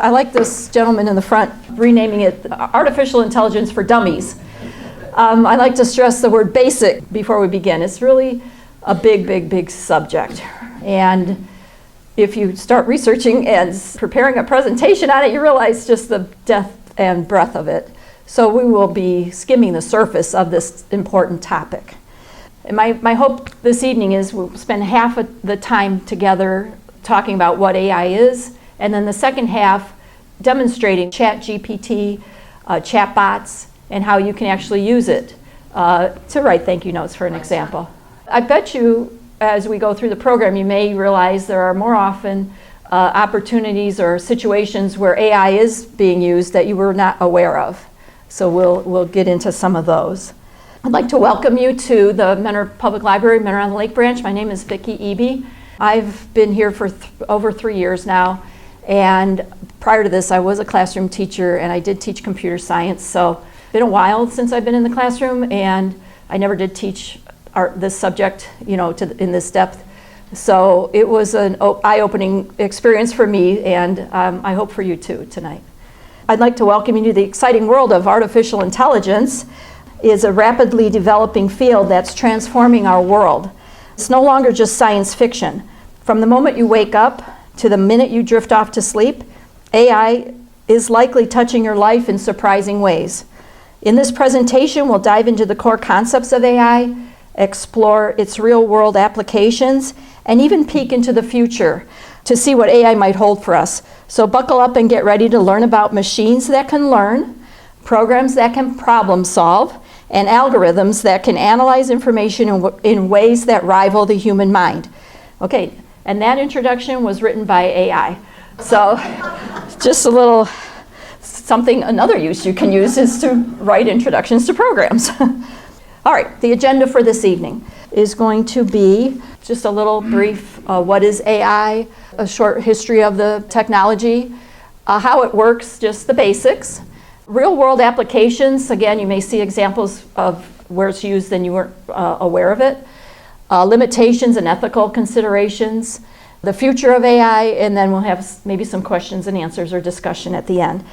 I like this gentleman in the front renaming it Artificial Intelligence for Dummies. I like to stress the word basic before we begin. It's really a big subject. And if you start researching and preparing a presentation on it, you realize just the depth and breadth of it. So we will be skimming the surface of this important topic. And my hope this evening is we'll spend half of the time together talking about what AI is, and then the second half demonstrating ChatGPT, chatbots, and how you can actually use it to write thank you notes, for an example. I bet you, as we go through the program, you may realize there are more often opportunities or situations where AI is being used that you were not aware of. So we'll get into some of those. I'd like to welcome you to the Mentor Public Library, Mentor on the Lake Branch. My name is Vicki Eby. I've been here for over 3 years now, and prior to this I was a classroom teacher and I did teach computer science. So it's been a while since I've been in the classroom, and I never did teach this subject, in this depth. So it was an eye-opening experience for me, and I hope for you too tonight. I'd like to welcome you to the exciting world of artificial intelligence. Is a rapidly developing field that's transforming our world. It's no longer just science fiction. From the moment you wake up to the minute you drift off to sleep, AI is likely touching your life in surprising ways. In this presentation, we'll dive into the core concepts of AI, explore its real-world applications, and even peek into the future to see what AI might hold for us. So buckle up and get ready to learn about machines that can learn, programs that can problem solve, and algorithms that can analyze information in ways that rival the human mind. Okay, and that introduction was written by AI. So just a little something, another use you can use is to write introductions to programs. All right, the agenda for this evening is going to be just a little brief, what is AI, a short history of the technology, how it works, just the basics. Real-world applications, again, you may see examples of where it's used and you weren't aware of it. Limitations and ethical considerations, the future of AI, and then we'll have maybe some questions and answers or discussion at the end.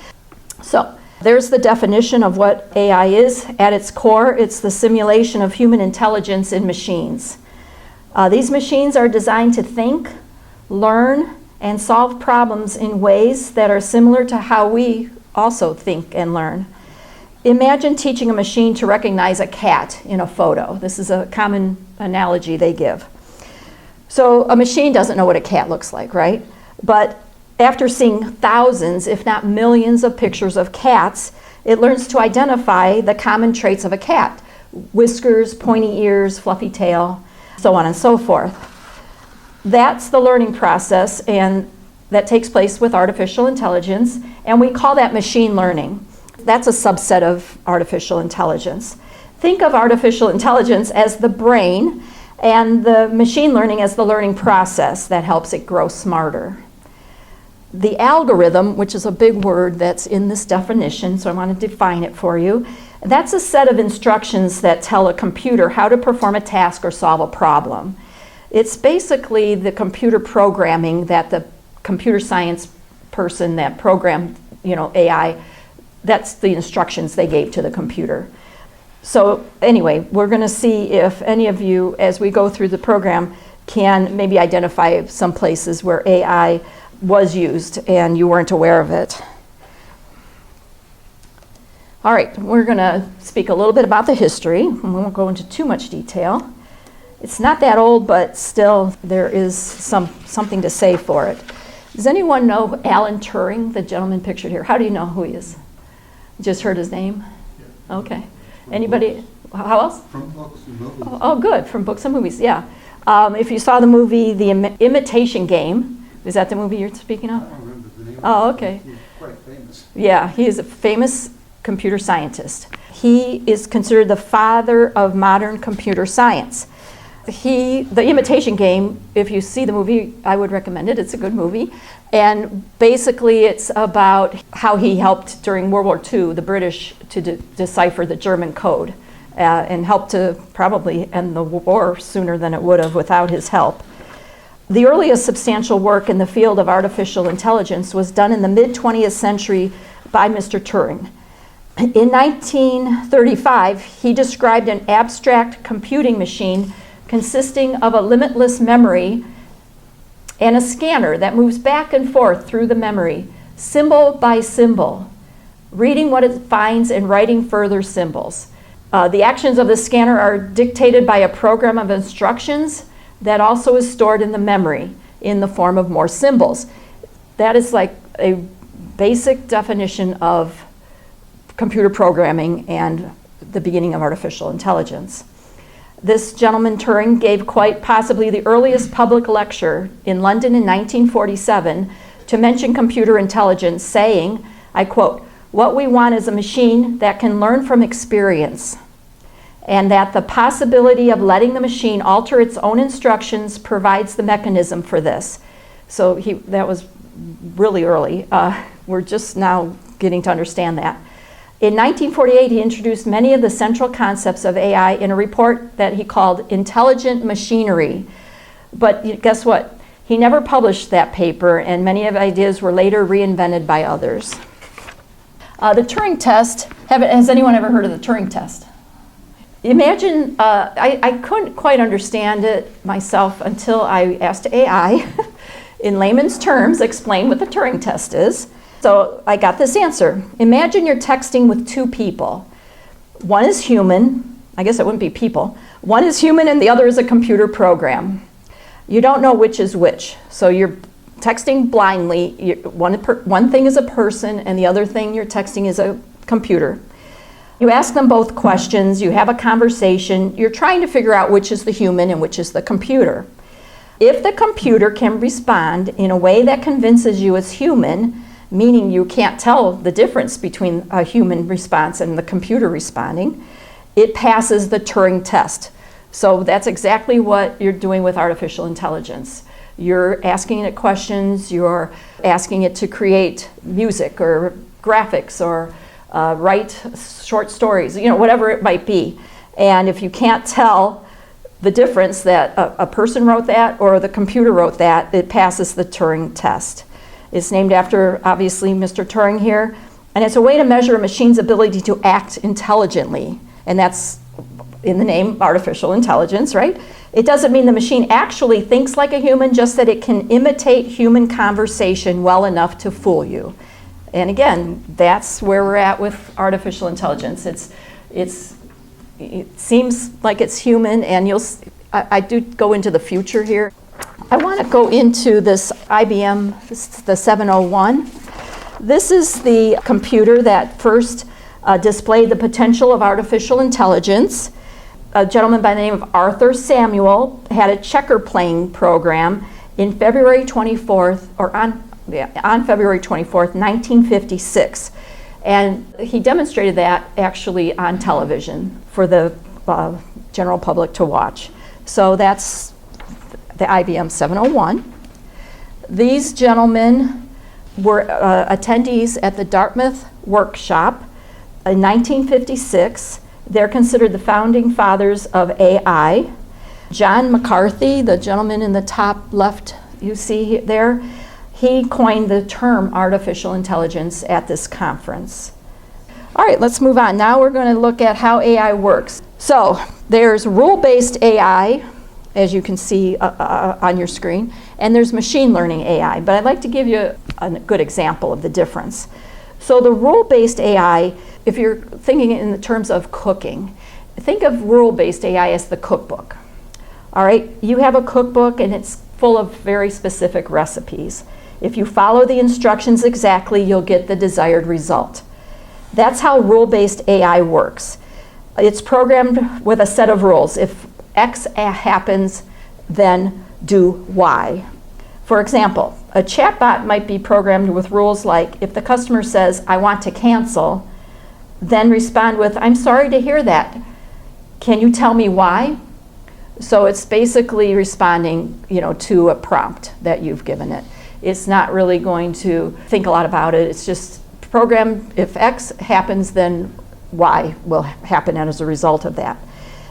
So there's the definition of what AI is. At its core, it's the simulation of human intelligence in machines. These machines are designed to think, learn, and solve problems in ways that are similar to how we also think and learn. Imagine teaching a machine to recognize a cat in a photo. This is a common analogy they give. So a machine doesn't know what a cat looks like, right? But after seeing thousands, if not millions of pictures of cats, it learns to identify the common traits of a cat. Whiskers, pointy ears, fluffy tail, so on and so forth. That's the learning process, and that takes place with artificial intelligence, and we call that machine learning. That's a subset of artificial intelligence. Think of artificial intelligence as the brain and the machine learning as the learning process that helps it grow smarter. The algorithm, which is a big word that's in this definition, so I want to define it for you. That's a set of instructions that tell a computer how to perform a task or solve a problem. It's basically the computer programming that the computer science person that programmed, AI, that's the instructions they gave to the computer. So anyway, we're going to see if any of you, as we go through the program, can maybe identify some places where AI was used and you weren't aware of it. All right, we're going to speak a little bit about the history. We won't go into too much detail. It's not that old, but still there is something to say for it. Does anyone know Alan Turing, the gentleman pictured here? How do you know who he is? Just heard his name? Yeah. Okay. Anybody? How else? From books and movies. Oh, good. From books and movies, yeah. If you saw the movie The Imitation Game, is that the movie you're speaking of? I don't remember the name. Oh, okay. He's quite famous. Yeah, he is a famous computer scientist. He is considered the father of modern computer science. The Imitation Game, if you see the movie, I would recommend it. It's a good movie. And basically it's about how he helped during World War II, the British, to decipher the German code and helped to probably end the war sooner than it would have without his help. The earliest substantial work in the field of artificial intelligence was done in the mid-20th century by Mr. Turing. In 1935, he described an abstract computing machine consisting of a limitless memory and a scanner that moves back and forth through the memory, symbol by symbol, reading what it finds and writing further symbols. The actions of the scanner are dictated by a program of instructions that also is stored in the memory in the form of more symbols. That is like a basic definition of computer programming and the beginning of artificial intelligence. This gentleman, Turing, gave quite possibly the earliest public lecture in London in 1947 to mention computer intelligence, saying, I quote, "What we want is a machine that can learn from experience, and that the possibility of letting the machine alter its own instructions provides the mechanism for this." So that was really early. We're just now getting to understand that. In 1948, he introduced many of the central concepts of AI in a report that he called Intelligent Machinery. But guess what? He never published that paper, and many of the ideas were later reinvented by others. The Turing test, has anyone ever heard of the Turing test? Imagine, I couldn't quite understand it myself until I asked AI, in layman's terms, explain what the Turing test is. So I got this answer. Imagine you're texting with two people. One is human, I guess it wouldn't be people. One is human and the other is a computer program. You don't know which is which. So you're texting blindly. One thing is a person and the other thing you're texting is a computer. You ask them both questions, you have a conversation, you're trying to figure out which is the human and which is the computer. If the computer can respond in a way that convinces you it's human, meaning you can't tell the difference between a human response and the computer responding, it passes the Turing test. So that's exactly what you're doing with artificial intelligence. You're asking it questions, you're asking it to create music or graphics or write short stories, whatever it might be. And if you can't tell the difference that a person wrote that or the computer wrote that, it passes the Turing test. It's named after, obviously, Mr. Turing here. And it's a way to measure a machine's ability to act intelligently. And that's in the name artificial intelligence, right? It doesn't mean the machine actually thinks like a human, just that it can imitate human conversation well enough to fool you. And again, that's where we're at with artificial intelligence. It seems like it's human, and I do go into the future here. I want to go into this IBM, the 701. This is the computer that first displayed the potential of artificial intelligence. A gentleman by the name of Arthur Samuel had a checker playing program in February 24th, or on February 24th, 1956. And he demonstrated that actually on television for the general public to watch. So that's the IBM 701. These gentlemen were attendees at the Dartmouth workshop in 1956. They're considered the founding fathers of AI. John McCarthy, the gentleman in the top left you see there, he coined the term artificial intelligence at this conference. All right, let's move on. Now we're going to look at how AI works. So there's rule-based AI, as you can see on your screen, and there's machine learning AI. But I'd like to give you a good example of the difference. So the rule-based AI, if you're thinking in the terms of cooking, think of rule-based AI as the cookbook. All right, you have a cookbook and it's full of very specific recipes. If you follow the instructions exactly, you'll get the desired result. That's how rule-based AI works. It's programmed with a set of rules. If X happens, then do Y. For example, a chatbot might be programmed with rules like, if the customer says, I want to cancel, then respond with, I'm sorry to hear that. Can you tell me why? So it's basically responding, to a prompt that you've given it. It's not really going to think a lot about it. It's just programmed, if X happens, then Y will happen as a result of that.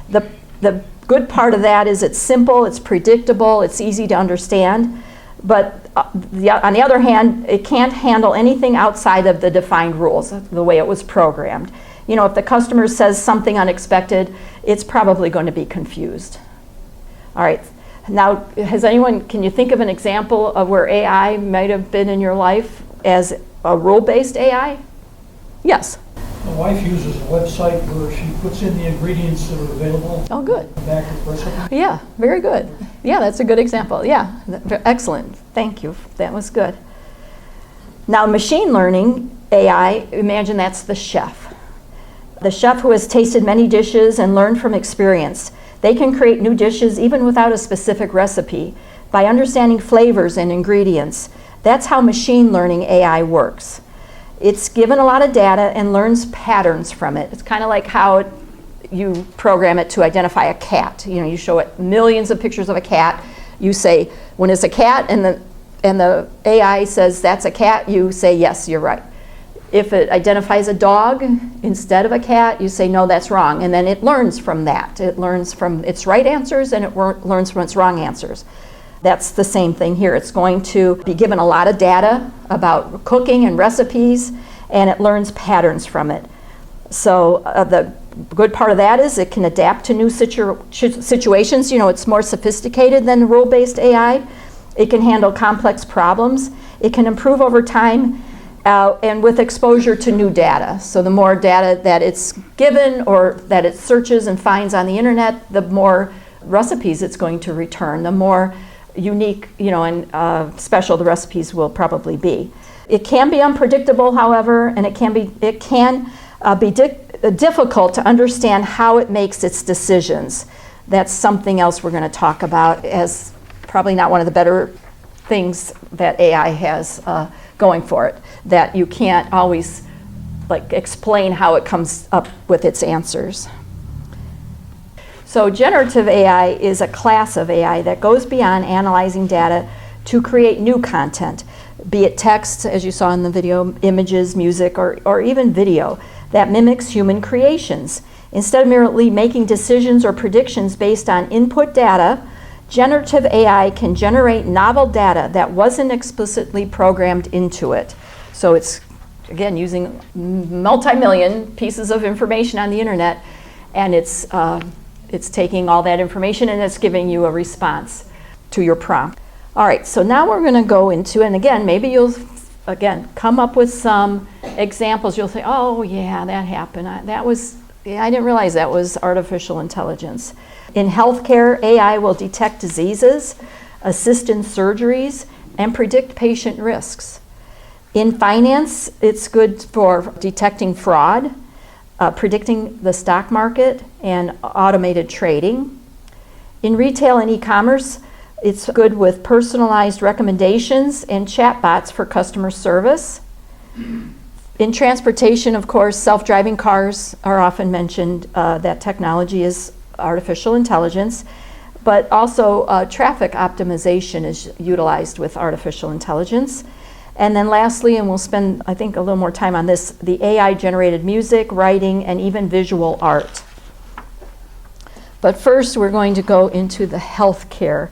The good part of that is it's simple, it's predictable, it's easy to understand. But on the other hand, it can't handle anything outside of the defined rules, the way it was programmed. You know, if the customer says something unexpected, it's probably going to be confused. All right. Now, can you think of an example of where AI might have been in your life as a rule-based AI? Yes. My wife uses a website where she puts in the ingredients that are available. Oh, good. Back with recipe. Yeah, very good. Yeah, that's a good example. Yeah, excellent. Thank you. That was good. Now, machine learning AI, imagine that's the chef. The chef who has tasted many dishes and learned from experience. They can create new dishes even without a specific recipe by understanding flavors and ingredients. That's how machine learning AI works. It's given a lot of data and learns patterns from it. It's kind of like how you program it to identify a cat. You know, you show it millions of pictures of a cat. You say, when it's a cat, and the AI says that's a cat, you say, yes, you're right. If it identifies a dog instead of a cat, you say, no, that's wrong. And then it learns from that. It learns from its right answers, and it learns from its wrong answers. That's the same thing here. It's going to be given a lot of data about cooking and recipes, and it learns patterns from it. So the good part of that is it can adapt to new situations. You know, it's more sophisticated than rule-based AI. It can handle complex problems. It can improve over time and with exposure to new data. So the more data that it's given or that it searches and finds on the internet, the more recipes it's going to return, the more unique, you know, and special the recipes will probably be. It can be unpredictable, however, and it can be difficult to understand how it makes its decisions. That's something else we're going to talk about as probably not one of the better things that AI has going for it, that you can't always explain how it comes up with its answers. So generative AI is a class of AI that goes beyond analyzing data to create new content, be it text, as you saw in the video, images, music, or even video that mimics human creations. Instead of merely making decisions or predictions based on input data, generative AI can generate novel data that wasn't explicitly programmed into it. So it's, again, using multi-million pieces of information on the internet, and it's taking all that information and it's giving you a response to your prompt. All right, so now we're going to go into, and again, maybe you'll, come up with some examples. You'll say, oh, yeah, that happened. I didn't realize that was artificial intelligence. In healthcare, AI will detect diseases, assist in surgeries, and predict patient risks. In finance, it's good for detecting fraud, predicting the stock market, and automated trading. In retail and e-commerce, it's good with personalized recommendations and chatbots for customer service. In transportation, of course, self-driving cars are often mentioned. That technology is artificial intelligence, but also traffic optimization is utilized with artificial intelligence. And then lastly, and we'll spend, I think, a little more time on this, the AI-generated music, writing, and even visual art. But first, we're going to go into the healthcare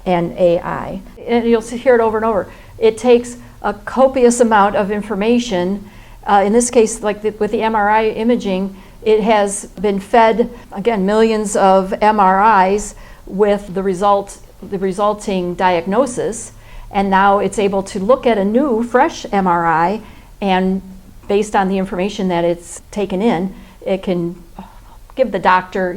and AI. And you'll hear it over and over. It takes a copious amount of information. In this case, with the MRI imaging, it has been fed, again, millions of MRIs with the resulting diagnosis. And now it's able to look at a new, fresh MRI, and based on the information that it's taken in, it can give the doctor,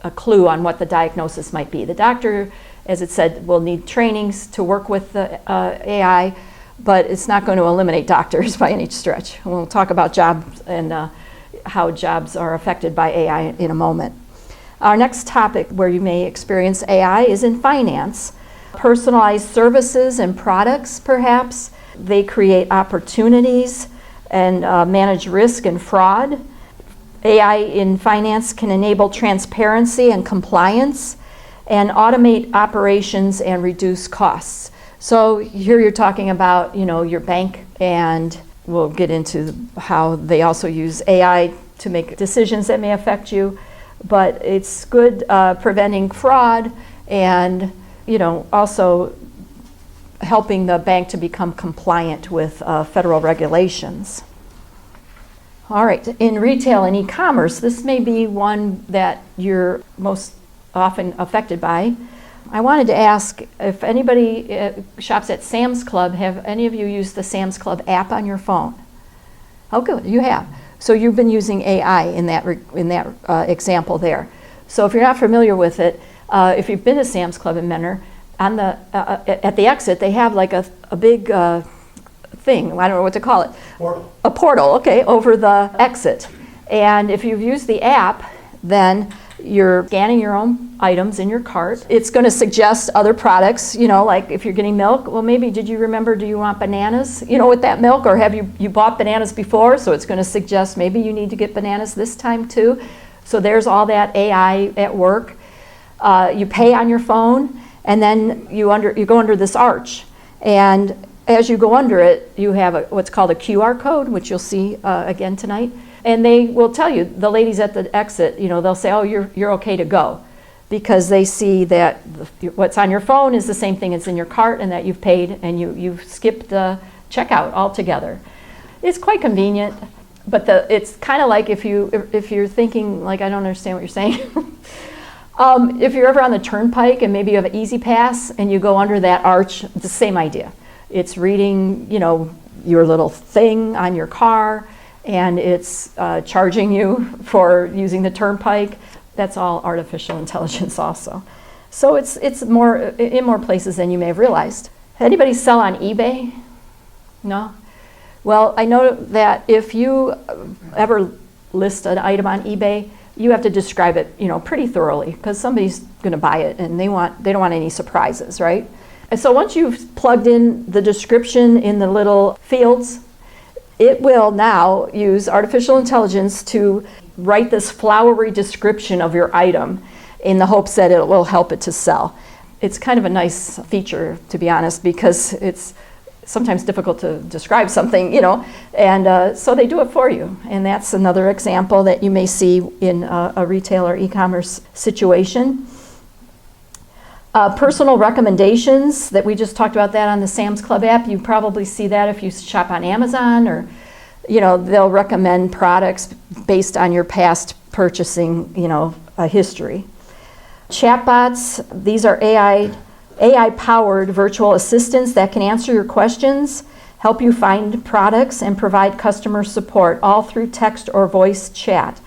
a clue on what the diagnosis might be. The doctor, as it said, will need trainings to work with the AI, but it's not going to eliminate doctors by any stretch. We'll talk about jobs and how jobs are affected by AI in a moment. Our next topic where you may experience AI is in finance. Personalized services and products, perhaps. They create opportunities and manage risk and fraud. AI in finance can enable transparency and compliance and automate operations and reduce costs. So here you're talking about, your bank, and we'll get into how they also use AI to make decisions that may affect you. but it's good preventing fraud and, also helping the bank to become compliant with federal regulations. All right, in retail and e-commerce, this may be one that you're most often affected by. I wanted to ask if anybody shops at Sam's Club, have any of you used the Sam's Club app on your phone? Oh, good, you have. So you've been using AI in that example there. So if you're not familiar with it, if you've been to Sam's Club in Menor, on the at the exit they have like a big thing. I don't know what to call it. Portal. A portal, okay, over the exit. And if you've used the app, then you're scanning your own items in your cart. It's going to suggest other products, like if you're getting milk, well, maybe do you want bananas, with that milk, or have you bought bananas before? So it's going to suggest maybe you need to get bananas this time too. So there's all that AI at work. You pay on your phone, and then you go under this arch. And as you go under it, you have what's called a QR code, which you'll see again tonight. And they will tell you, the ladies at the exit, they'll say, oh, you're okay to go. Because they see that what's on your phone is the same thing as in your cart, and that you've paid and you've skipped the checkout altogether. It's quite convenient, but it's kind of like if you're thinking, like, I don't understand what you're saying. If you're ever on the turnpike and maybe you have an Easy Pass and you go under that arch, it's the same idea. It's reading, your little thing on your car, and it's charging you for using the turnpike. That's all artificial intelligence also. So it's more in more places than you may have realized. Anybody sell on eBay? No? Well, I know that if you ever list an item on eBay, you have to describe it, pretty thoroughly, because somebody's going to buy it and they don't want any surprises, right? And so once you've plugged in the description in the little fields, it will now use artificial intelligence to write this flowery description of your item in the hopes that it will help it to sell. It's kind of a nice feature, to be honest, because it's sometimes difficult to describe something, and so they do it for you. And that's another example that you may see in a retail or e-commerce situation. Personal recommendations, that we just talked about that on the Sam's Club app. You probably see that if you shop on Amazon, or they'll recommend products based on your past purchasing history. Chatbots, these are AI-powered virtual assistants that can answer your questions, help you find products, and provide customer support, all through text or voice chat.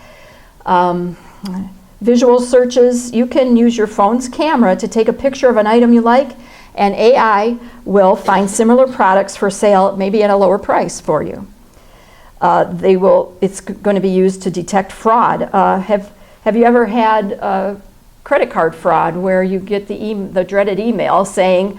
Visual searches, you can use your phone's camera to take a picture of an item you like, and AI will find similar products for sale, maybe at a lower price for you. It's going to be used to detect fraud. Have you ever had credit card fraud where you get the dreaded email saying,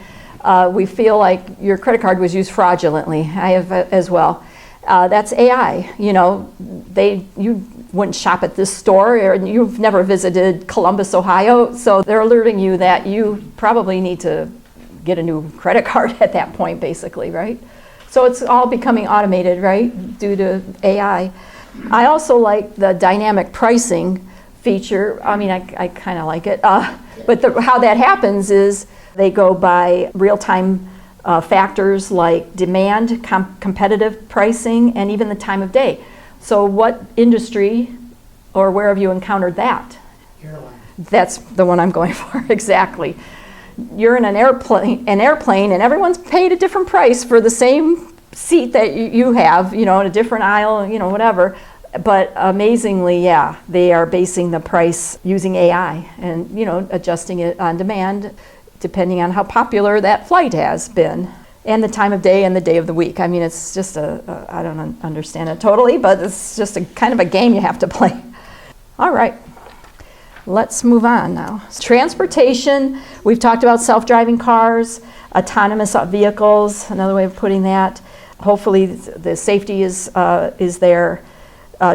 we feel like your credit card was used fraudulently? I have as well. That's AI. You wouldn't shop at this store, or you've never visited Columbus, Ohio, so they're alerting you that you probably need to get a new credit card at that point, basically, right? So it's all becoming automated, right, due to AI. I also like the dynamic pricing feature. I mean, I kind of like it, but how that happens is they go by real-time factors like demand, competitive pricing, and even the time of day. So what industry or where have you encountered that? Airline. That's the one I'm going for, exactly. You're in an airplane, and everyone's paid a different price for the same seat that you have, in a different aisle, whatever. But amazingly, yeah, they are basing the price using AI and, adjusting it on demand depending on how popular that flight has been, and the time of day and the day of the week. I mean, it's just I don't understand it totally, but it's just a kind of a game you have to play. All right, let's move on now. Transportation, we've talked about self-driving cars, autonomous vehicles, another way of putting that. Hopefully the safety is there.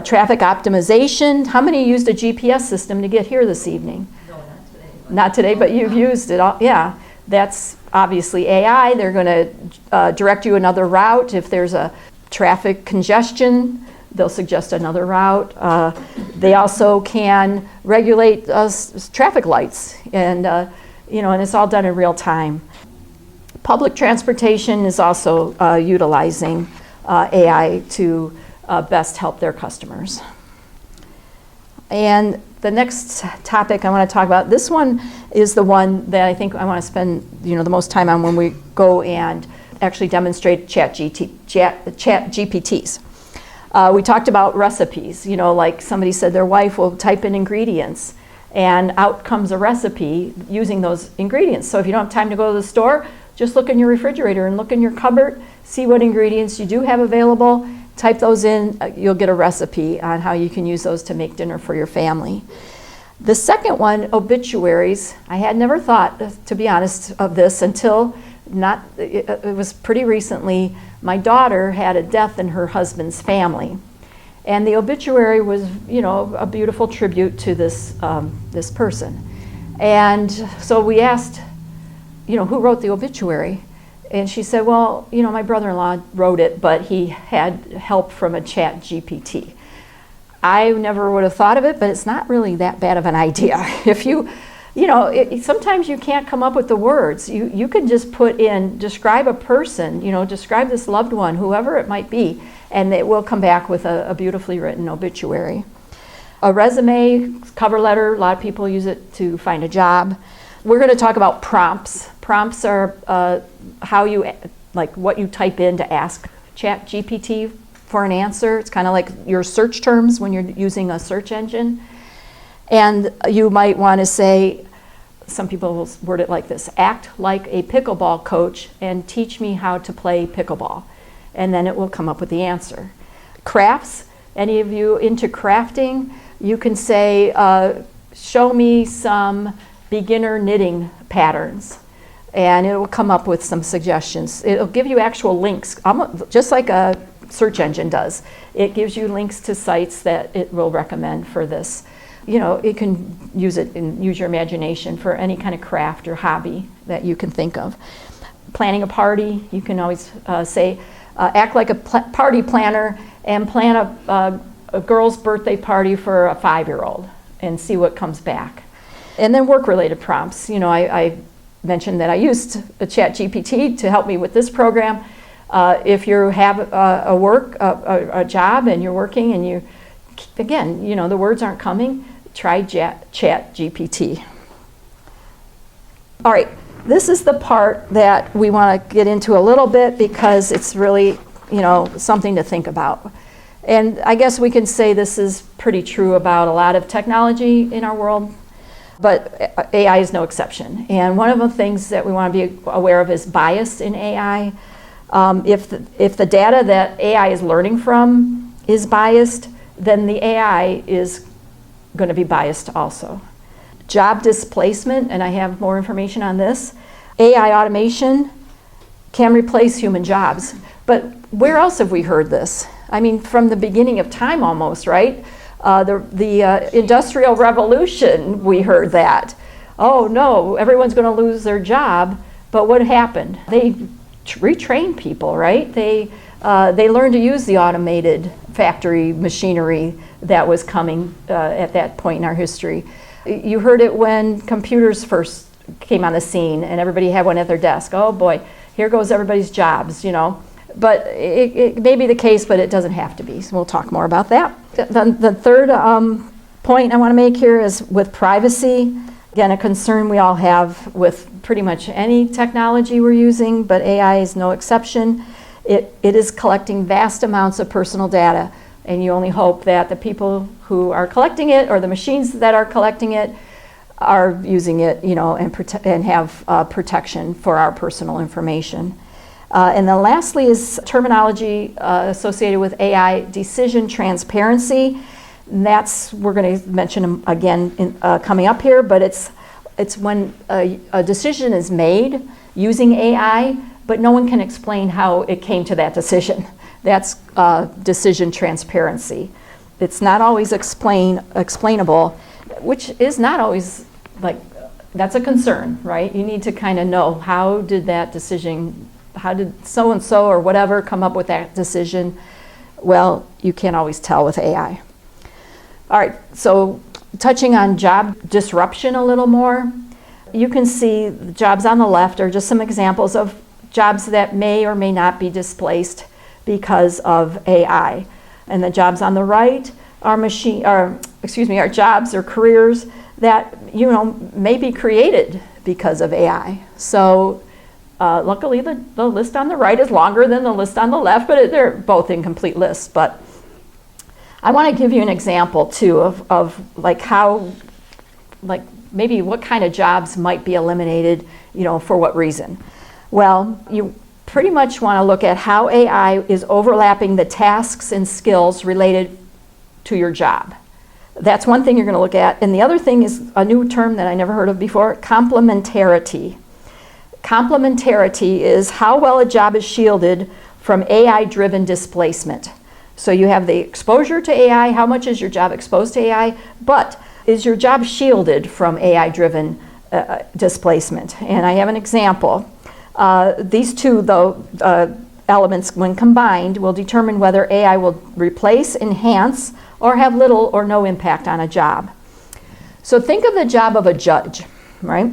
Traffic optimization. How many used a GPS system to get here this evening? No, not today. Not today, but you've used it all. Yeah, that's obviously AI. They're going to direct you another route if there's a traffic congestion, they'll suggest another route. They also can regulate traffic lights, and and it's all done in real time. Public transportation is also utilizing AI to best help their customers. And the next topic I want to talk about, this one is the one that I think I want to spend the most time on when we go and actually demonstrate chat GPTs. We talked about recipes, like somebody said their wife will type in ingredients and out comes a recipe using those ingredients. So if you don't have time to go to the store, just look in your refrigerator and look in your cupboard, see what ingredients you do have available, type those in, you'll get a recipe on how you can use those to make dinner for your family. The second one, obituaries, I had never thought, to be honest, of this until it was pretty recently. My daughter had a death in her husband's family. And the obituary was, a beautiful tribute to this person. And so we asked, who wrote the obituary? And she said, well, my brother-in-law wrote it, but he had help from a chat GPT. I never would have thought of it, but it's not really that bad of an idea. If sometimes you can't come up with the words. You can just put in, describe a person, describe this loved one, whoever it might be, and it will come back with a beautifully written obituary. A resume, cover letter, a lot of people use it to find a job. We're going to talk about prompts. Prompts are what you type in to ask Chat GPT for an answer. It's kind of like your search terms when you're using a search engine. And you might want to say, some people will word it like this: act like a pickleball coach and teach me how to play pickleball. And then it will come up with the answer. Crafts, any of you into crafting, you can say, show me some beginner knitting patterns. And it will come up with some suggestions. It'll give you actual links, just like a search engine does. It gives you links to sites that it will recommend for this. It can use your imagination for any kind of craft or hobby that you can think of. Planning a party, you can always say, act like a party planner and plan a girl's birthday party for a 5-year-old and see what comes back. And then work-related prompts. I mentioned that I used a chat GPT to help me with this program. If you have a job and you're working and the words aren't coming, try chat GPT. All right, this is the part that we want to get into a little bit because it's really, something to think about. And I guess we can say this is pretty true about a lot of technology in our world, but AI is no exception. And one of the things that we want to be aware of is bias in AI. If the data that AI is learning from is biased, then the AI is going to be biased also. Job displacement, and I have more information on this. AI automation can replace human jobs. But where else have we heard this? I mean, from the beginning of time almost, right? The Industrial Revolution, we heard that. Oh no, everyone's going to lose their job. But what happened? They retrained people, right? They learned to use the automated factory machinery that was coming at that point in our history. You heard it when computers first came on the scene and everybody had one at their desk. Oh boy, here goes everybody's jobs, But it may be the case, but it doesn't have to be. So we'll talk more about that. The third point I want to make here is with privacy. Again, a concern we all have with pretty much any technology we're using, but AI is no exception. It is collecting vast amounts of personal data, and you only hope that the people who are collecting it or the machines that are collecting it are using it, and have protection for our personal information. And then lastly is terminology associated with AI decision transparency. And we're going to mention again coming up here, but it's when a decision is made using AI, but no one can explain how it came to that decision. That's decision transparency. It's not always explainable, which is not always that's a concern, right? You need to kind of know how did that decision how did so-and-so or whatever come up with that decision? Well, you can't always tell with AI. All right, so touching on job disruption a little more, you can see the jobs on the left are just some examples of jobs that may or may not be displaced because of AI. And the jobs on the right are are jobs or careers that may be created because of AI. So luckily the list on the right is longer than the list on the left, but they're both incomplete lists. But I want to give you an example too of how maybe what kind of jobs might be eliminated, for what reason. Well, you pretty much want to look at how AI is overlapping the tasks and skills related to your job. That's one thing you're going to look at. And the other thing is a new term that I never heard of before, complementarity. Complementarity is how well a job is shielded from AI-driven displacement. So you have the exposure to AI, how much is your job exposed to AI, but is your job shielded from AI-driven displacement? And I have an example. These two, though, elements, when combined, will determine whether AI will replace, enhance, or have little or no impact on a job. So think of the job of a judge, right?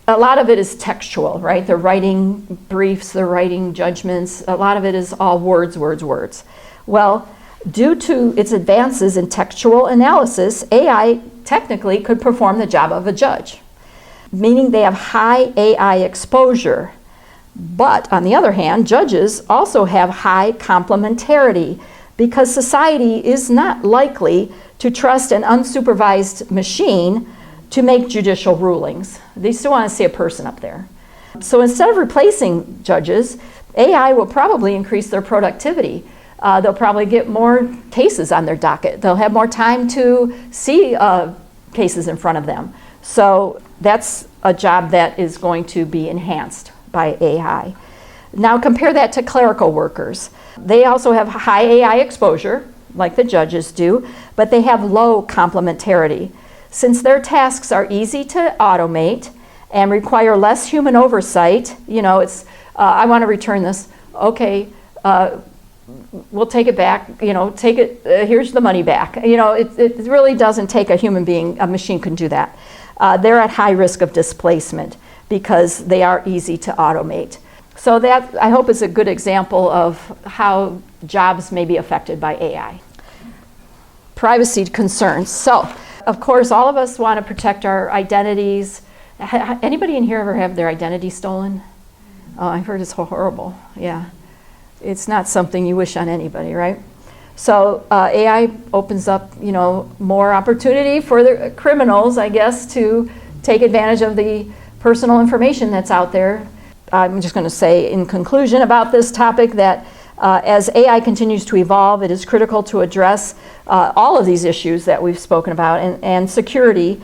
A lot of it is textual, right? They're writing briefs, they're writing judgments. A lot of it is all words, words, words. Well, due to its advances in textual analysis, AI technically could perform the job of a judge, meaning they have high AI exposure. But on the other hand, judges also have high complementarity because society is not likely to trust an unsupervised machine to make judicial rulings. They still want to see a person up there. So instead of replacing judges, AI will probably increase their productivity. They'll probably get more cases on their docket. They'll have more time to see cases in front of them. So that's a job that is going to be enhanced by AI. Now compare that to clerical workers. They also have high AI exposure, like the judges do, but they have low complementarity. Since their tasks are easy to automate and require less human oversight, I want to return this, okay, we'll take it back, take it, here's the money back. It really doesn't take a human being, a machine can do that. They're at high risk of displacement because they are easy to automate. So that, I hope, is a good example of how jobs may be affected by AI. Privacy concerns. So, of course, all of us want to protect our identities. Anybody in here ever have their identity stolen? Oh, I've heard it's horrible. Yeah. It's not something you wish on anybody, right? So AI opens up, more opportunity for the criminals, I guess, to take advantage of the personal information that's out there. I'm just going to say in conclusion about this topic that as AI continues to evolve, it is critical to address all of these issues that we've spoken about and security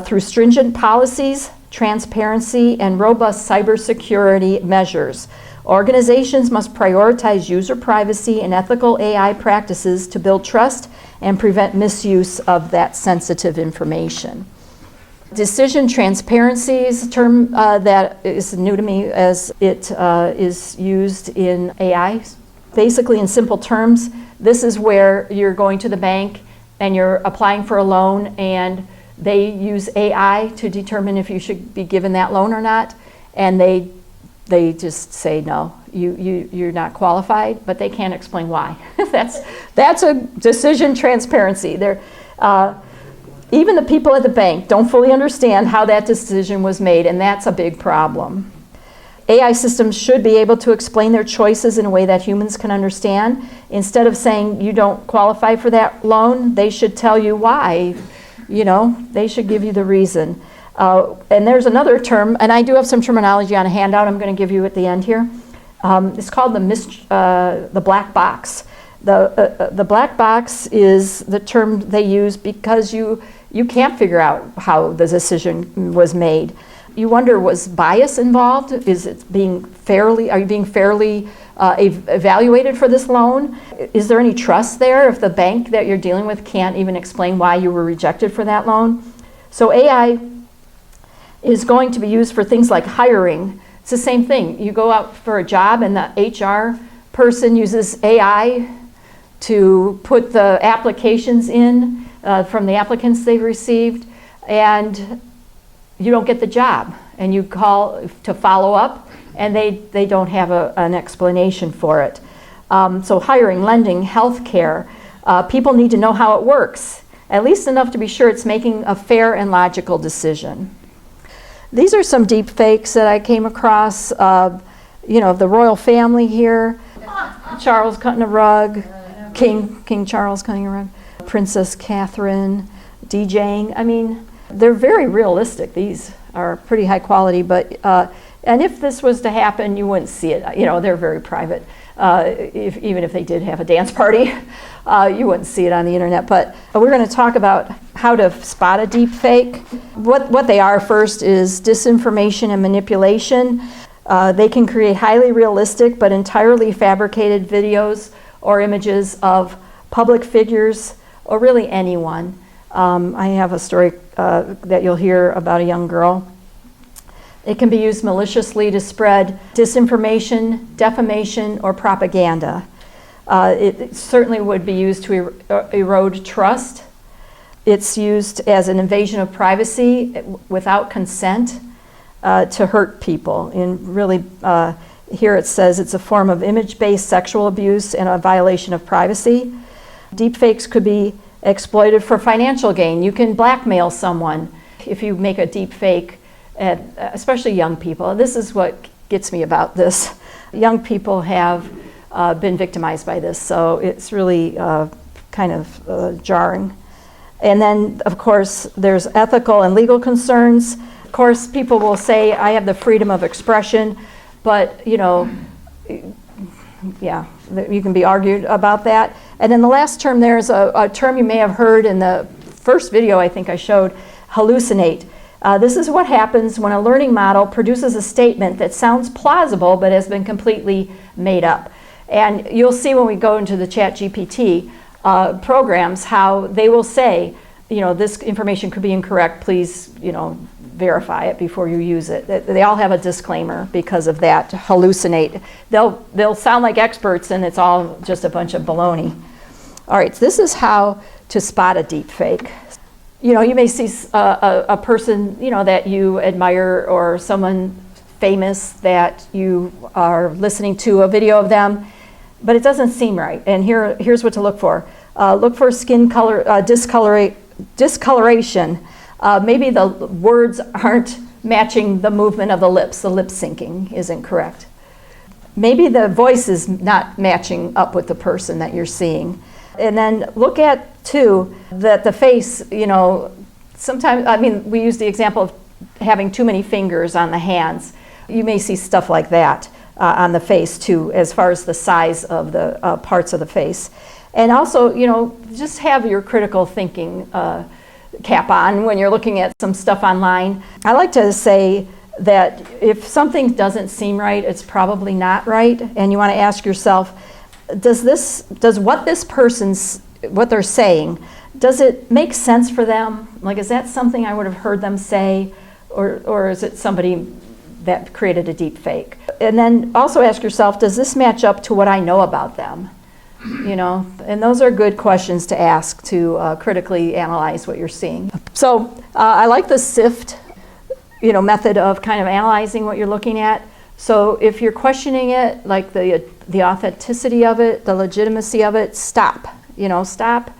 through stringent policies, transparency, and robust cybersecurity measures. Organizations must prioritize user privacy and ethical AI practices to build trust and prevent misuse of that sensitive information. Decision transparency is a term that is new to me as it is used in AI. Basically, in simple terms, this is where you're going to the bank and you're applying for a loan and they use AI to determine if you should be given that loan or not, and they just say no, you're not qualified, but they can't explain why. That's a decision transparency. Even the people at the bank don't fully understand how that decision was made, and that's a big problem. AI systems should be able to explain their choices in a way that humans can understand. Instead of saying you don't qualify for that loan, they should tell you why. They should give you the reason. And there's another term, and I do have some terminology on a handout I'm going to give you at the end here. It's called the black box. The black box is the term they use because you can't figure out how the decision was made. You wonder, was bias involved? Are you being fairly evaluated for this loan? Is there any trust there if the bank that you're dealing with can't even explain why you were rejected for that loan? So AI is going to be used for things like hiring, It's the same thing. You go out for a job and the HR person uses AI to put the applications in from the applicants they've received, and you don't get the job. And you call to follow up, and they don't have an explanation for it. So hiring, lending, healthcare, people need to know how it works, at least enough to be sure it's making a fair and logical decision. These are some deep fakes that I came across, you know, the royal family here, Charles cutting a rug, King Charles cutting a rug, Princess Catherine DJing. I mean, they're very realistic. These are pretty high quality, but and if this was to happen, you wouldn't see it. You know, they're very private. Even if they did have a dance party, you wouldn't see it on the internet. But we're going to talk about how to spot a deep fake. What they are first is disinformation and manipulation. They can create highly realistic but entirely fabricated videos or images of public figures or really anyone. I have a story that you'll hear about a young girl. It can be used maliciously to spread disinformation, defamation, or propaganda. It certainly would be used to erode trust. It's used as an invasion of privacy without consent to hurt people. And really, here it says it's a form of image-based sexual abuse and a violation of privacy. Deepfakes could be exploited for financial gain. You can blackmail someone if you make a deepfake, especially young people. This is what gets me about this. Young people have been victimized by this, so it's really kind of jarring. And then, of course, there's ethical and legal concerns. Of course, people will say, I have the freedom of expression, but, you know, yeah, you can be argued about that. And then the last term, there's a term you may have heard in the first video I think I showed, hallucinate. This is what happens when a learning model produces a statement that sounds plausible but has been completely made up. And you'll see when we go into the ChatGPT programs how they will say, you know, this information could be incorrect, please, you know, verify it before you use it. They all have a disclaimer because of that, to hallucinate. They'll sound like experts and it's all just a bunch of baloney. All right, so this is how to spot a deep fake. You know, you may see a person, you know, that you admire or someone famous that you are listening to a video of them, but it doesn't seem right. And here's what to look for. Look for skin color, discoloration. Maybe the words aren't matching the movement of the lips. The lip syncing isn't correct. Maybe the voice is not matching up with the person that you're seeing. And then look at, too, that the face, you know, sometimes, I mean, we use the example of having too many fingers on the hands. You may see stuff like that on the face, too, as far as the size of the parts of the face. And also, you know, just have your critical thinking cap on when you're looking at some stuff online. I like to say that if something doesn't seem right, it's probably not right, and you want to ask yourself, does what they're saying, does it make sense for them? Like, is that something I would have heard them say, or is it somebody that created a deep fake? And then also ask yourself, does this match up to what I know about them? You know, and those are good questions to ask to critically analyze what you're seeing. So I like the SIFT, you know, method of kind of analyzing what you're looking at. So if you're questioning it, like the authenticity of it, the legitimacy of it, stop. You know, stop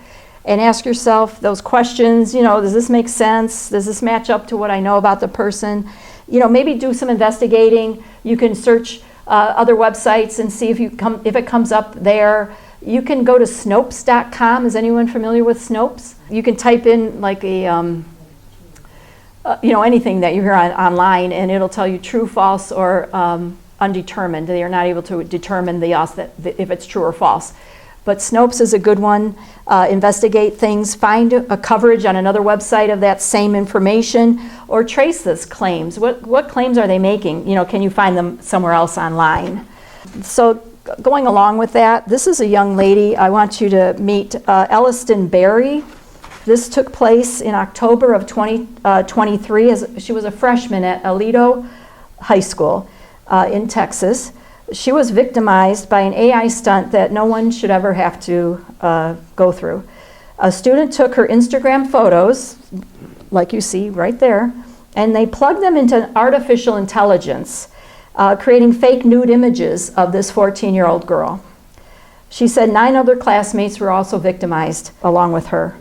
and ask yourself those questions. You know, does this make sense? Does this match up to what I know about the person? You know, maybe do some investigating. You can search other websites and see if it comes up there. You can go to Snopes.com. Is anyone familiar with Snopes? You can type in like a, you know, anything that you hear online, and it'll tell you true, false, or undetermined. They are not able to determine if it's true or false. But Snopes is a good one. Investigate things, find a coverage on another website of that same information, or trace those claims. What claims are they making? You know, can you find them somewhere else online? So going along with that, this is a young lady. I want you to meet Elliston Berry. This took place in October of 2023 as she was a freshman at Aledo High School. in Texas. She was victimized by an AI stunt that no one should ever have to go through. A student took her Instagram photos, like you see right there, and they plugged them into artificial intelligence, creating fake nude images of this 14-year-old girl. She said 9 other classmates were also victimized along with her.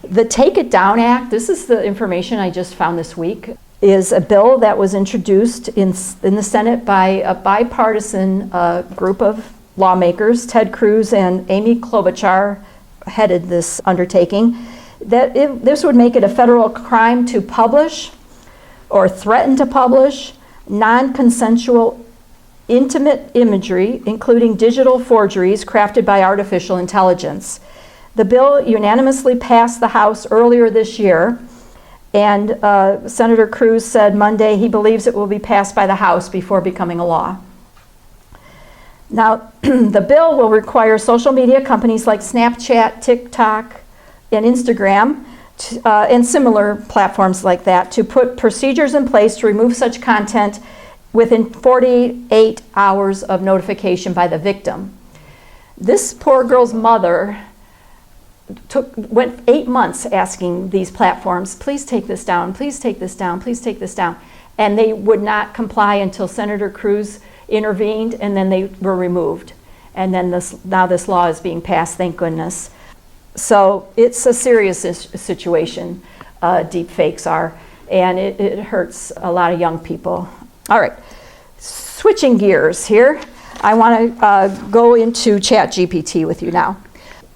The Take It Down Act, this is the information I just found this week, is a bill that was introduced in the Senate by a bipartisan group of lawmakers. Ted Cruz and Amy Klobuchar headed this undertaking. This would make it a federal crime to publish or threaten to publish non-consensual intimate imagery, including digital forgeries crafted by artificial intelligence. The bill unanimously passed the House earlier this year, and Senator Cruz said Monday he believes it will be passed by the House before becoming a law. Now, the bill will require social media companies like Snapchat, TikTok, and Instagram, and similar platforms like that, to put procedures in place to remove such content within 48 hours of notification by the victim. This poor girl's mother went 8 months asking these platforms, please take this down, please take this down, please take this down. And they would not comply until Senator Cruz intervened, and then they were removed. And then now this law is being passed, thank goodness. So it's a serious situation, deep fakes are, and it hurts a lot of young people. All right, switching gears here, I want to go into ChatGPT with you now.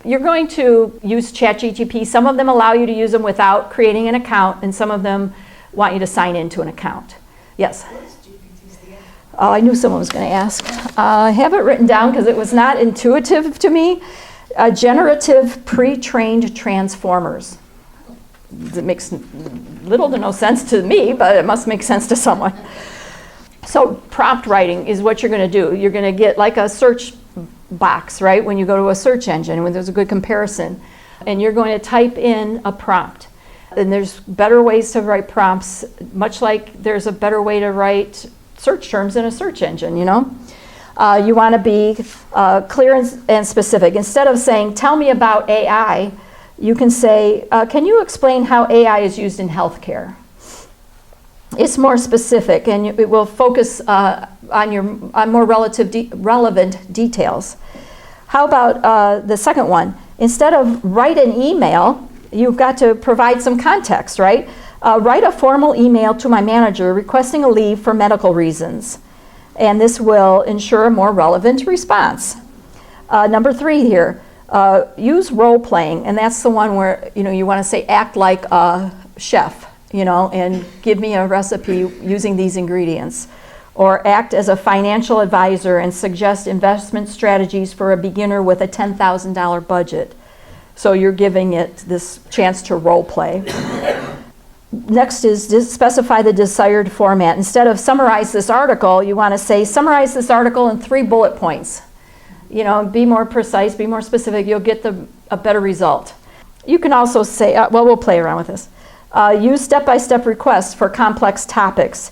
You're going to use ChatGPT. Some of them allow you to use them without creating an account, and some of them want you to sign into an account. Yes? What does GPT stand for? Oh, I knew someone was going to ask. I have it written down because it was not intuitive to me. Generative pre-trained transformers. It makes little to no sense to me, but it must make sense to someone. So prompt writing is what you're going to do. You're going to get like a search box, right, when you go to a search engine, when there's a good comparison. And you're going to type in a prompt. And there's better ways to write prompts, much like there's a better way to write search terms in a search engine, you know? You want to be clear and specific. Instead of saying, tell me about AI, you can say, can you explain how AI is used in healthcare? It's more specific, and it will focus on more relevant details. How about the second one? Instead of write an email, you've got to provide some context, right? Write a formal email to my manager requesting a leave for medical reasons. And this will ensure a more relevant response. Number 3 here, use role playing, and that's the one where you want to say act like a chef, and give me a recipe using these ingredients, or act as a financial advisor and suggest investment strategies for a beginner with a $10,000 budget. So you're giving it this chance to role play. Next is to specify the desired format. Instead of summarize this article, you want to say summarize this article in 3 bullet points. Be more precise, be more specific. You'll get a better result. You can also say, we'll play around with this. Use step-by-step requests for complex topics.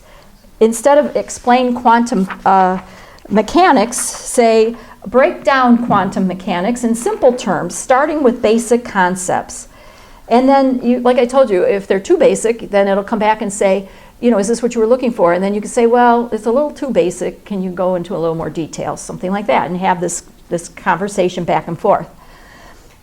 Instead of explain quantum mechanics, say break down quantum mechanics in simple terms, starting with basic concepts. And then, like I told you, if they're too basic, then it'll come back and say, is this what you were looking for? And then you can say, well, it's a little too basic. Can you go into a little more detail? Something like that, and have this conversation back and forth.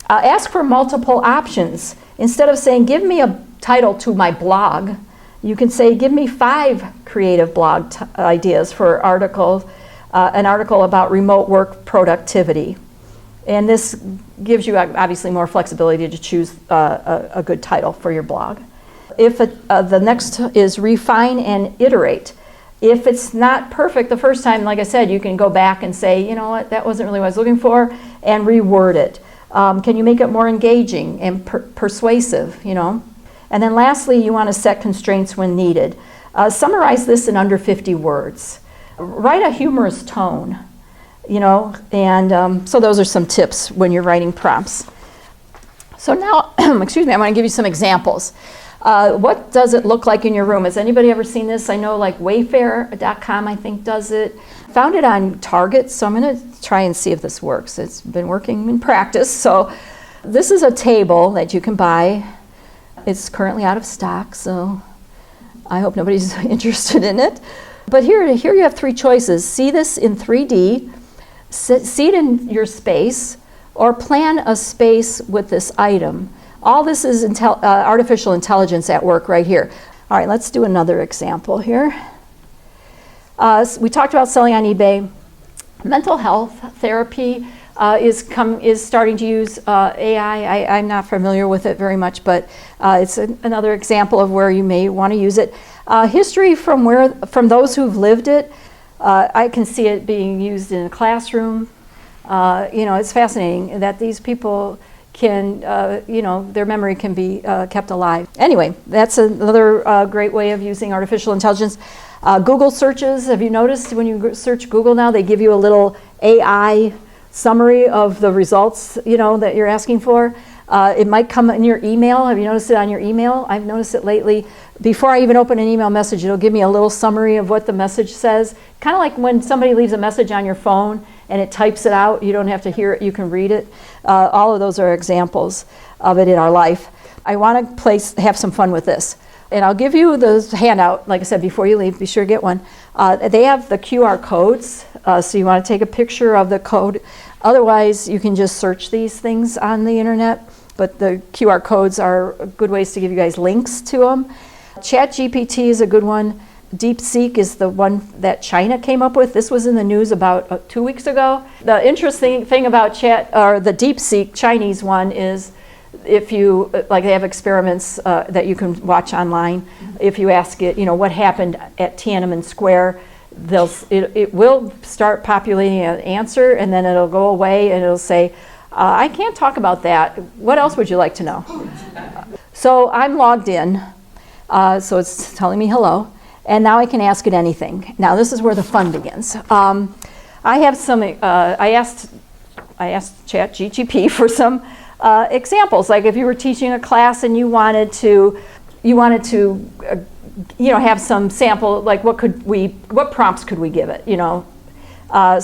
Ask for multiple options. Instead of saying, give me a title to my blog, you can say, give me 5 creative blog ideas for an article about remote work productivity. And this gives you obviously more flexibility to choose a good title for your blog. If the next is refine and iterate. If it's not perfect the first time, like I said, you can go back and say, you know what, that wasn't really what I was looking for, and reword it. Can you make it more engaging and persuasive, And then lastly, you want to set constraints when needed. Summarize this in under 50 words. Write a humorous tone. So those are some tips when you're writing prompts. So now, excuse me, I want to give you some examples. What does it look like in your room? Has anybody ever seen this? I know like Wayfair.com I think does it. Found it on Target, so I'm going to try and see if this works. It's been working in practice. So this is a table that you can buy. It's currently out of stock, so I hope nobody's interested in it. But here you have 3 choices. See this in 3D, see it in your space, or plan a space with this item. All this is artificial intelligence at work right here. All right, let's do another example here. We talked about selling on eBay. Mental health therapy is starting to use AI. I'm not familiar with it very much, but it's another example of where you may want to use it. History from those who've lived it. I can see it being used in a classroom. It's fascinating that these people can, their memory can be kept alive. Anyway, that's another great way of using artificial intelligence. Google searches, have you noticed when you search Google now, they give you a little AI summary of the results, that you're asking for. It might come in your email. Have you noticed it on your email? I've noticed it lately. Before I even open an email message, it'll give me a little summary of what the message says. Kind of like when somebody leaves a message on your phone and it types it out. You don't have to hear it, you can read it. All of those are examples of it in our life. I want to have some fun with this. And I'll give you the handout, like I said, before you leave, be sure to get one. They have the QR codes, so you want to take a picture of the code. Otherwise, you can just search these things on the internet, but the QR codes are good ways to give you guys links to them. ChatGPT is a good one. DeepSeek is the one that China came up with. This was in the news about 2 weeks ago. The interesting thing about the DeepSeek Chinese one is if you, they have experiments that you can watch online. If you ask it, what happened at Tiananmen Square, it will start populating an answer, and then it'll go away and it'll say, I can't talk about that. What else would you like to know? So I'm logged in, so it's telling me hello, and now I can ask it anything. Now this is where the fun begins. I have some. I asked ChatGPT for some examples, like if you were teaching a class and you wanted to have some sample, like what prompts could we give it,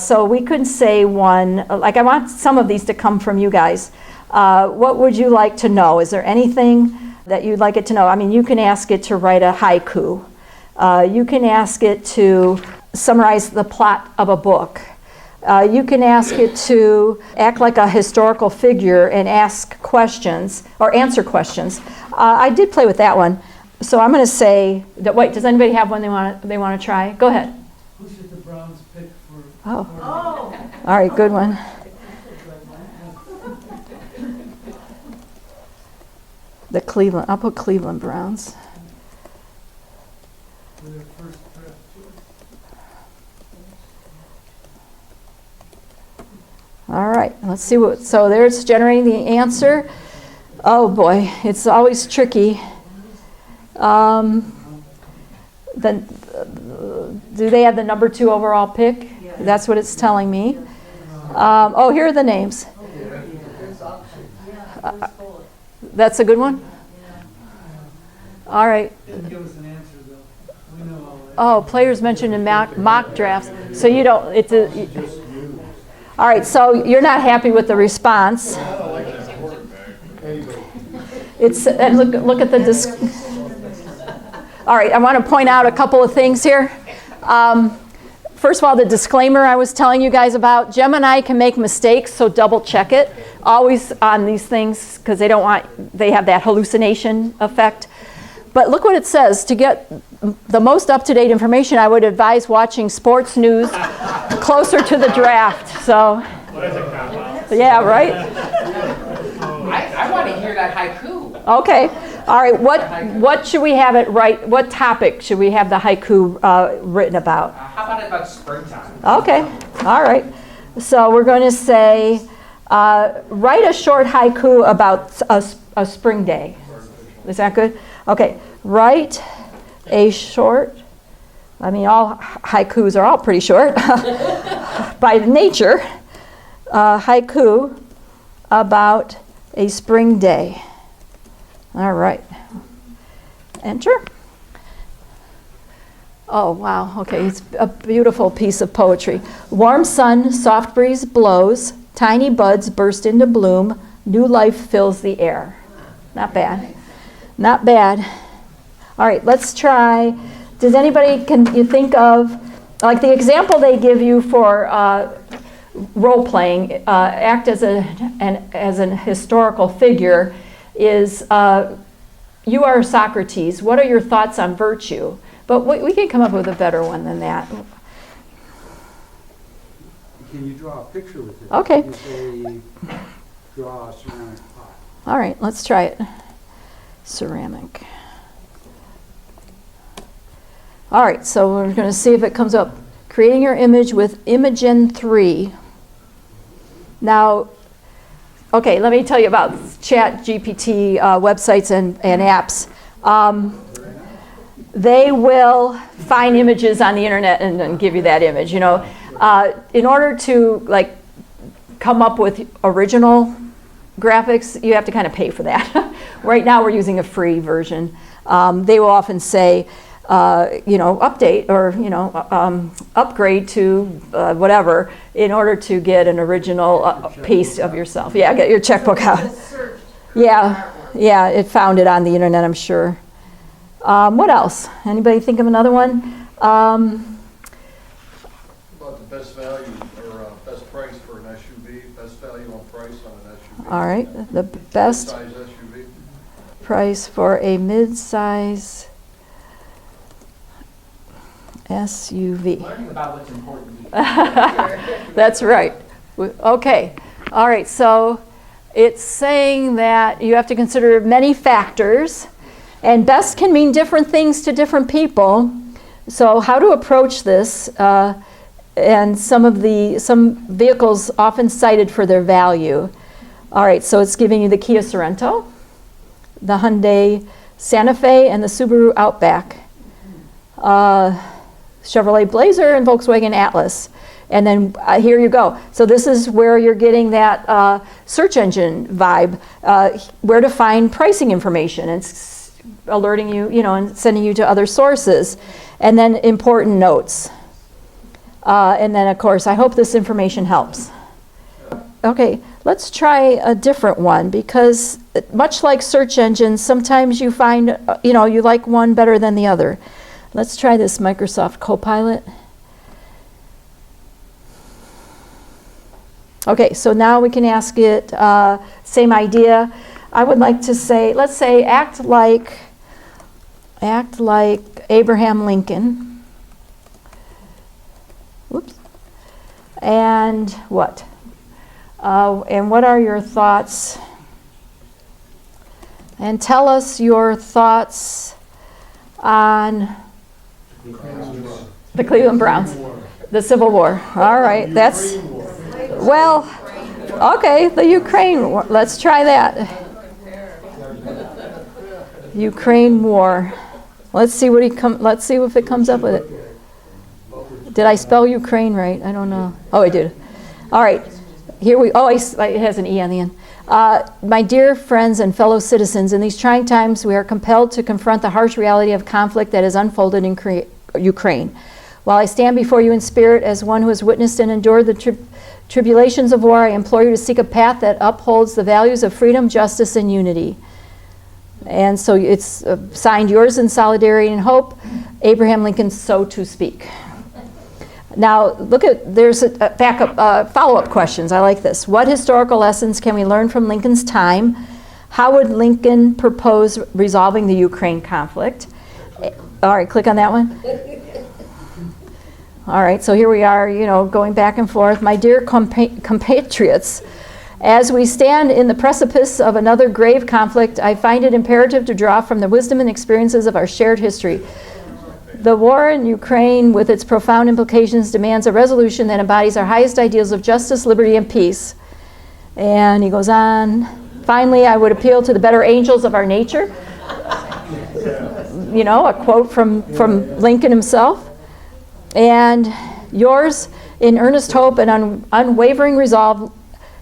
so we could say one, like I want some of these to come from you guys. What would you like to know? Is there anything that you'd like it to know? I mean, you can ask it to write a haiku. You can ask it to summarize the plot of a book. You can ask it to act like a historical figure and ask questions or answer questions. I did play with that one. So I'm going to say that. Wait, does anybody have one they want to try? Go ahead. Who should the Browns pick for? Oh. All right, good one. I'll put Cleveland Browns. For their first draft choice. All right, let's see so there it's generating the answer. Oh boy, it's always tricky. Then, do they have the number 2 overall pick? Yeah. That's what it's telling me. Here are the names. That's a good one? All right. Didn't give us an answer, though. We know all that. Oh, players mentioned in mock drafts. So you don't, all right, so you're not happy with the response. Look at the all right, I want to point out a couple of things here. First of all, the disclaimer I was telling you guys about, Gemini can make mistakes, so double check it. Always on these things, because they have that hallucination effect. But look what it says. To get the most up-to-date information, I would advise watching sports news closer to the draft. So, yeah, right? I want to hear that haiku. Okay. All right. What should we have it write? What topic should we have the haiku written about? How about springtime? Okay. All right. So we're going to say, write a short haiku about a spring day. Is that good? Okay. Write a short. I mean, all haikus are all pretty short by nature. Haiku about a spring day. All right. Enter. Oh, wow. Okay, it's a beautiful piece of poetry. Warm sun, soft breeze blows, tiny buds burst into bloom, new life fills the air. Not bad. Not bad. All right, let's try. Does anybody, can you think of, like the example they give you for role playing, act as an historical figure is, you are Socrates. What are your thoughts on virtue? But we can come up with a better one than that. Can you draw a picture with it? Okay. You say, draw a ceramic pot. All right, let's try it. Ceramic. All right, so we're going to see if it comes up. Creating your image with Imagen 3. Now, okay, let me tell you about Chat GPT websites and apps. They will find images on the internet and then give you that image. You know, in order to like come up with original graphics, you have to kind of pay for that. Right now, we're using a free version. They will often say, you know, update or you know, upgrade to whatever in order to get an original piece of yourself. Yeah, get your checkbook out. Yeah, yeah, it found it on the internet, I'm sure. What else? Anybody think of another one? About the best value or best price for an SUV, best value on price on an SUV. All right, the best Size SUV. price for a mid-size SUV. Learning about what's important. That's right. Okay. All right. So it's saying that you have to consider many factors, and best can mean different things to different people. So how to approach this, and some vehicles often cited for their value. All right. So it's giving you the Kia Sorento, the Hyundai Santa Fe, and the Subaru Outback. Chevrolet Blazer and Volkswagen Atlas. And then here you go. So this is where you're getting that search engine vibe, where to find pricing information. It's alerting you, you know, and sending you to other sources. And then important notes. And then, of course, I hope this information helps. Okay, let's try a different one because much like search engines, sometimes you find, you know, you like one better than the other. Let's try this Microsoft Copilot. Okay, so now we can ask it, same idea. I would like to say, let's say, act like Abraham Lincoln. Whoops. And what? And what are your thoughts? And tell us your thoughts on the Cleveland Browns, the Civil War. All right, that's, well, okay, the Ukraine War. Let's try that. Ukraine War. Let's see let's see if it comes up with it. Did I spell Ukraine right? I don't know. Oh, I did. All right. Here it has an E on the end. My dear friends and fellow citizens, in these trying times, we are compelled to confront the harsh reality of conflict that has unfolded in Ukraine. While I stand before you in spirit as one who has witnessed and endured the tribulations of war, I implore you to seek a path that upholds the values of freedom, justice, and unity. And so it's signed yours in solidarity and hope, Abraham Lincoln, so to speak. Now, look at, there's a backup, follow-up questions. I like this. What historical lessons can we learn from Lincoln's time? How would Lincoln propose resolving the Ukraine conflict? All right, click on that one. All right, so here we are, you know, going back and forth. My dear compatriots, as we stand in the precipice of another grave conflict, I find it imperative to draw from the wisdom and experiences of our shared history. The war in Ukraine, with its profound implications, demands a resolution that embodies our highest ideals of justice, liberty, and peace. And he goes on. Finally, I would appeal to the better angels of our nature. You know, a quote from Lincoln himself. And yours, in earnest hope and unwavering resolve,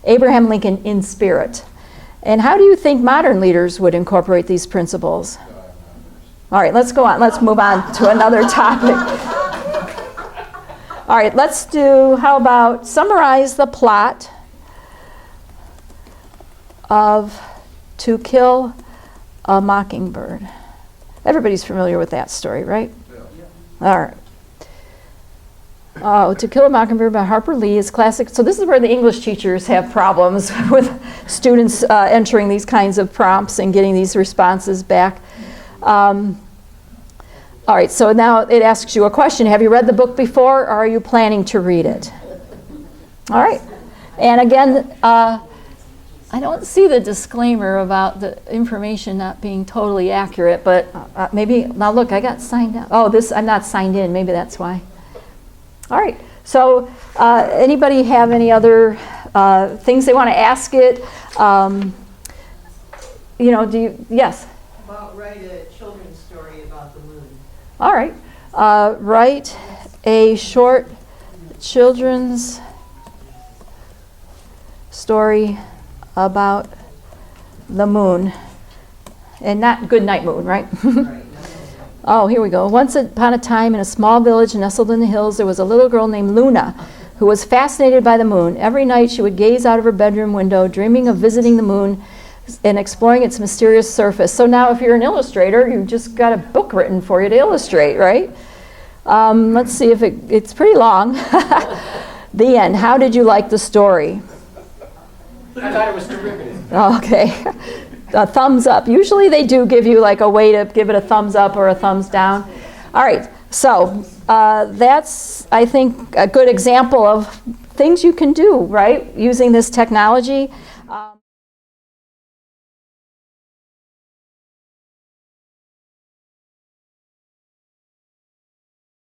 Abraham Lincoln in spirit. And how do you think modern leaders would incorporate these principles? All right, let's go on. Let's move on to another topic. All right, let's do, how about summarize the plot of To Kill a Mockingbird. Everybody's familiar with that story, right? Yeah. All right. To Kill a Mockingbird by Harper Lee is classic. So this is where the English teachers have problems with students entering these kinds of prompts and getting these responses back. All right, so now it asks you a question. Have you read the book before, or are you planning to read it? All right. And again, I don't see the disclaimer about the information not being totally accurate, but maybe, now look, I got signed out. Oh, I'm not signed in. Maybe that's why. All right. So anybody have any other things they want to ask it? Yes? About write a children's story about the moon. All right. Write a short children's story about the moon. And not good night moon, right? Oh, here we go. Once upon a time, in a small village nestled in the hills, there was a little girl named Luna who was fascinated by the moon. Every night she would gaze out of her bedroom window, dreaming of visiting the moon and exploring its mysterious surface. So now if you're an illustrator, you've just got a book written for you to illustrate, right? Let's see if it's pretty long. The end. How did you like the story? I thought it was derivative. Okay. A thumbs up. Usually they do give you like a way to give it a thumbs up or a thumbs down. All right. So that's, I think, a good example of things you can do, right, using this technology.